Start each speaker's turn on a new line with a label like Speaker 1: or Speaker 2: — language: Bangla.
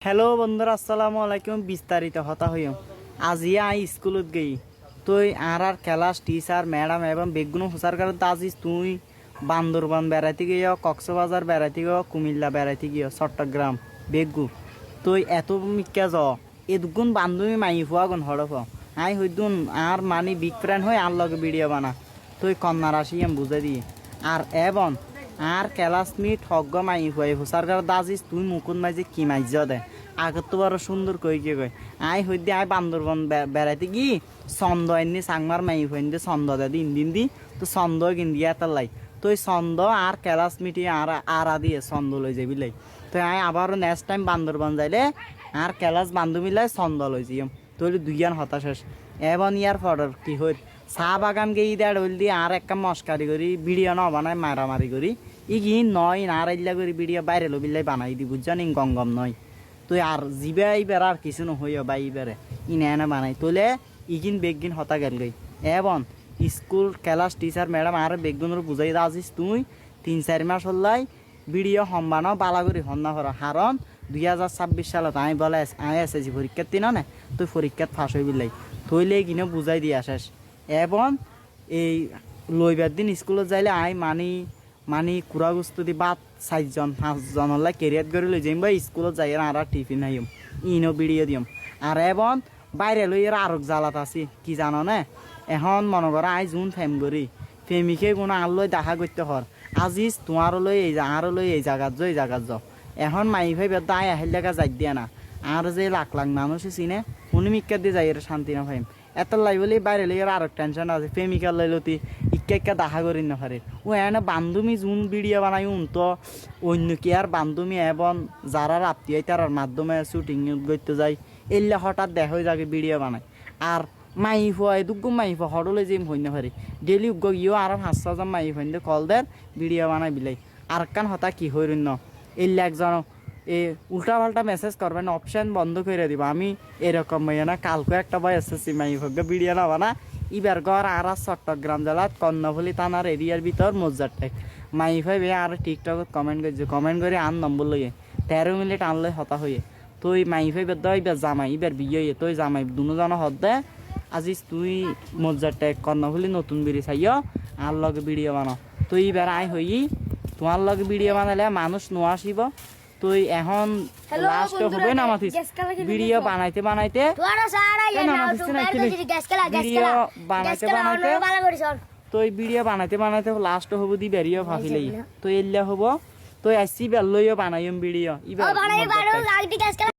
Speaker 1: হ্যালো বন্ধুরা, আসসালামু আলাইকুম। বিস্তারিত হতা হইম আজি আই স্কুলত গই তুই আর ক্লাস টিচার ম্যাডাম এবং বেগুন হুসার কারণ আজিজ তুই বান্দরবান বেড়াইতে গিয়ে কক্সবাজার বেড়াইতে গিয়ে কুমিল্লা বেড়াইতে গিয়ে চট্টগ্রাম বেগু তুই এত মিকা য এদুগুন বান্ধবী মাই ফুয়া গুন হড়ফ আই হইদুন আর মানি বিগ ফ্রেন্ড হই আর লগে ভিডিও বানা তুই কন্যা রাশি আমি বুঝে দিই আর এবং আর ক্লাসমেট হগ্গ মাই ফুয়াই হুসার কারণ আজিজ তুই মুকুন মাঝে কি মাইজ দে আগত তো বড় সুন্দর কই কই আই হইদি আই বান্দরবন বেড়াইতে গি ছন্দ এনে সাংমার মাই ফুয়াইন দে ছন্দ দে দিন দি তো ছন্দ কিন দিয়া তার লাই তুই ছন্দ আর ক্লাসমেট আর দিয়ে ছন্দ লই যাবি লাই তো আই আবার নেক্সট টাইম বান্দরবন যাইলে আর ক্লাস বান্ধবী লাই ছন্দ লই যাইম তুই দুইয়ান হতা শেষ এবং ইয়ার ফডর কি হইত চাহ বাগান গেই দেড় হইল দিয়ে আর একটা মস্কারি করি ভিডিও ন বানায় মারামারি করি ইগি নয় না রাইল্লা করি ভিডিও বাইরে লো বিল্লাই বানাই দি বুঝছান গঙ্গম নয় তুই আর জিবে এইবার আর কিছু নহইও বা এইবারে ইনে এনে বানাই তোলে ইগিন বেগিন হতা গেল গই এবং স্কুল ক্লাস টিচার ম্যাডাম আর বেগুনের বুঝাই আজিস তুই 3-4 মাস হল্লাই ভিডিও সম্বানো বালা করি হন্না করা কারণ 2026 সালত আমি বলে আই এসএসসি পরীক্ষার দিন না তুই পরীক্ষাত ফাঁস হই বিলাই থইলে কিনে বুঝাই দিয়ে আসিস এবং এই লইবার দিন স্কুলত যাইলে আই মানি কুড়াগুস্ত দি বাদ 4-5 হল্লাই কেরিয়ার করে লই যাইম বা স্কুলত যাই আর টিফিন আইম ইনো ভিডিও দিম আর এবং বাইরে লই এর আরক জ্বালাত আছি কি জানো না এখন মনে করো আই জুন ফেম করি ফেমিকে কোনো আল্লই দেখা করতে হর আজিজ তোমারও লই এই আরও লই এই জায়গাত যাও এখন মাই ভাই বেদ আই আহিল দেখা যাই দিয়া না আর যে লাখ মানুষ চিনে উনি মিক্কা দিয়ে যাই শান্তি না ভাইম এত লাই বলে বাইরে লই আর আরক টেনশন আছে প্রেমিকার লাইলতি ইক্কা দেখা করি না পারে ও এনে বান্ধবী জুন ভিডিও বানাই তো অন্য কি আর বান্ধবী এবং যারা আত্মীয় তার মাধ্যমে শুটিং করতে যায় এলে হঠাৎ দেখা হয়ে যাবে ভিডিও বানায় আর মাই ফুয়াই দুগ্গু মাই ফুয়া হডলে যে হই না পারে ডেলি উগ্গ গিয়েও আর 500 মাই ফুয়াই কল দেন ভিডিও বানাই বিলাই আর কান হতা কি হই ন এলে একজন এ উল্টা পাল্টা মেসেজ করবেন অপশন বন্ধ করে দিব আমি এরকম হইয়া না কালকে একটা বয় এসএসসি মাই ফুয়া ভিডিও না বানা ইবার ঘর আর চট্টগ্রাম জেলাত কর্ণফুলি থানার এরিয়ার ভিতর মজ্জারটেক মাই ফাই বে আর টিকটকত কমেন্ট করে আন নম্বর লইয়ে 13 মিনিট আনলে হতা হইয়ে তুই মাই ফাই বেদ ইবার জামাই ইবার বিয়ে হইয়ে তুই জামাই দুজন হত দে আজিজ তুই মজ্জারটেক কর্ণফুলি নতুন বিড়ি চাইও আর লগে ভিডিও বানাও তুই এবার আই হই তোমার লগে ভিডিও বানালে মানুষ নো আসিব তুই এখন লাস্ট হবে না মাথিস ভিডিও বানাইতে তুই ভিডিও বানাইতে লাস্ট হব দি বেরিয়ে ভাবিলেই তুই এলিয়া হব তুই আসছি বেল লইও বানাইম ভিডিও